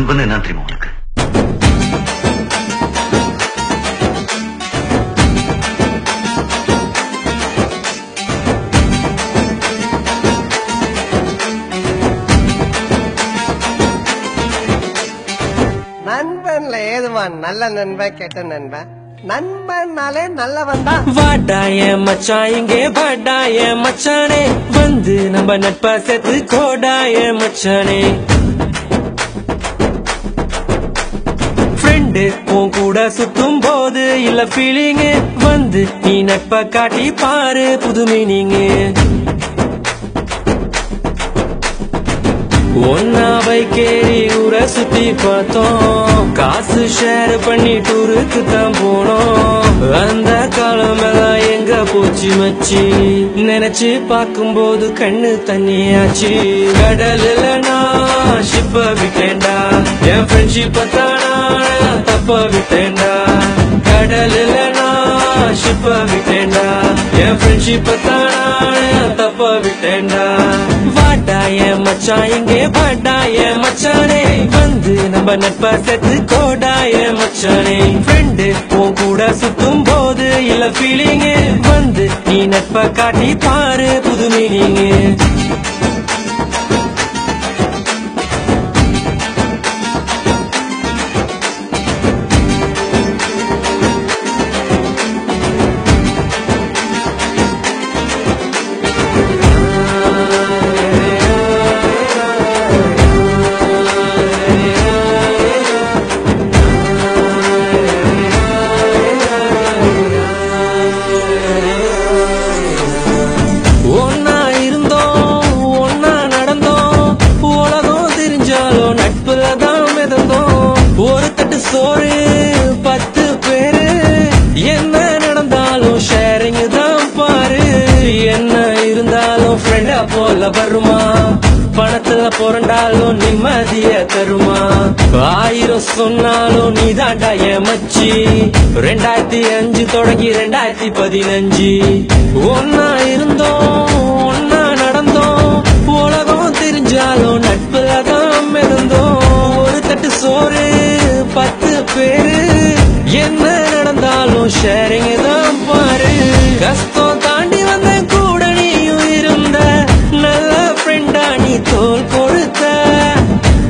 நண்பன் என்ன தெரியுமா உனக்கு? நண்பன்ல ஏதுவான் நல்ல நண்பன் கெட்ட நண்பன். நண்பன்னாலே நல்லவன் தான். வாடாய மச்சான் இங்கே வாடாய மச்சானே, வந்து நம்ம நட்பா சேர்த்து கோடாய மச்சானே. ஃப்ரெண்டு உன் கூட சுத்தும் போது இல்ல ஃபீலிங், வந்து நீ நட்பா காட்டி பாரு புது மீனிங். ஒன்னா பைக்கேறி ஊரை சுத்தி பார்த்தோம், காசு ஷேர் பண்ணி டூருக்கு தான் போனோம். அந்த காலம் எல்லாம் எங்க போச்சு மச்சி, நினைச்சு பார்க்கும்போது கண்ணு தண்ணியாச்சு. கடல்ல நான் ஷிப்ப விட்டேன்டா, என் ஃப்ரெண்ட்ஷிப்ப தானா தப்ப விட்டேன்டா. கடல்ல நான் ஷிப்ப விட்டேன்டா, என் ஃப்ரெண்ட்ஷிப்ப தானா தப்ப விட்டேன்டா. வாடாய மச்சான் இங்கே வாடாய மச்சானே, வந்து நம்ம நட்பா சேர்த்து கோடாய மச்சானே. ஃப்ரெண்டு உன் கூட சுத்தும் போது இல்ல ஃபீலிங், வந்து நீ நட்பா காட்டி பாரு புது மீனிங். ஒரு தட்டு சோறு 10 பேரு, என்ன நடந்தாலும் ஷேரிங் தான் பாரு. என்ன இருந்தாலும் ஃப்ரெண்டா போல வருமா, பணத்துல புரண்டாலும் நிம்மதிய தருமா. 1000 சொன்னாலும் நீ தாண்டா என் மச்சி. 2005 தொடங்கி 2015 ஒன்னா இருந்தோம் ஒன்னா நடந்தோம், உலகம் தெரிஞ்சாலும் நட்புல தான் இருந்தோம். ஒரு தட்டு சோறு 10 பேரு, என்ன நடந்தாலும் ஷேரிங் தான் பாரு. கஷ்டம் தாண்டி வந்த கூட நீயும் இருந்த, நல்ல ஃப்ரெண்டா நீ தோல் கொடுத்த.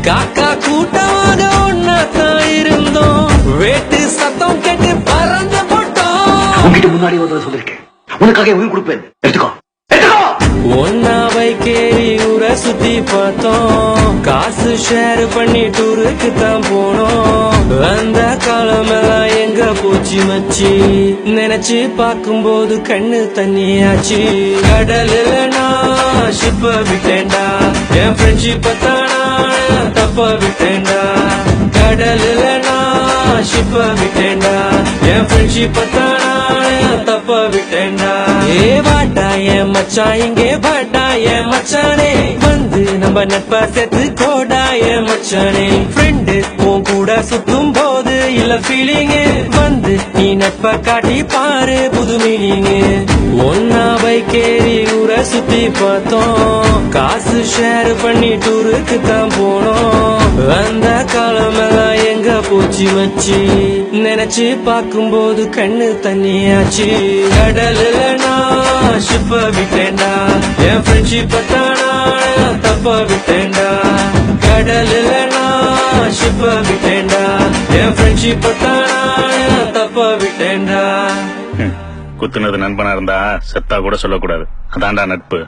காக்கா கூட்டமாக ஒன்னா தான் இருந்தோம், வேட்டு சத்தம் கேட்டு பறந்து போட்டோம். உங்ககிட்ட முன்னாடி ஒரு சொல்லிருக்கேன், உனக்காக உயிர் கொடுப்பேன், எடுத்துக்கோ. ஒன்னா பைக்கேறி ஊரை சுத்தி பார்த்தோம், காசு ஷேர் பண்ணி டூருக்கு தான் போனோம். அந்த காலம் எல்லாம் எங்க போச்சு மச்சி, நினைச்சு பார்க்கும்போது கண்ணு தண்ணியாச்சு. கடல்ல நான் ஷிப்ப விட்டேன்டா, என் ஃப்ரெண்ட்ஷிப்ப தானா தப்ப விட்டேன்டா. கடல்ல நான் ஷிப்ப விட்டேன்டா, என் ஃப்ரெண்ட்ஷிப்ப தானா தப்ப விட்டேன்டா. ஏ வாடாய மச்சான் இங்கே வாடாய மச்சானே, வந்து நம்ம நட்பா சேர்த்து கோடாய மச்சானே. ஃப்ரெண்டு உன் கூட சுத்தும் போது இல்ல ஃபீலிங், வந்து நீ நட்பா காட்டி பாரு புது மீனிங். ஒன்னா பைக்கேறி ஊரை சுத்தி பார்த்தோம், காசு ஷேர் பண்ணி டூருக்கு தான் போனோம். அந்த காலம் எல்லாம் எங்க போச்சு மச்சி, நினைச்சு பார்க்கும்போது கண்ணு தண்ணியாச்சு. கடல்ல நான் ஷிப்ப விட்டேன்டா, என் ஃப்ரெண்ட்ஷிப்ப தானா தப்ப விட்டேன்டா. கடல்ல நான் ஷிப்ப விட்டேன்டா, என் ஃப்ரெண்ட்ஷிப்ப தானா தப்ப விட்டேன்டா. குத்துனது நண்பனா இருந்தா செத்தா கூட சொல்லக்கூடாது, அதான்டா நட்பு.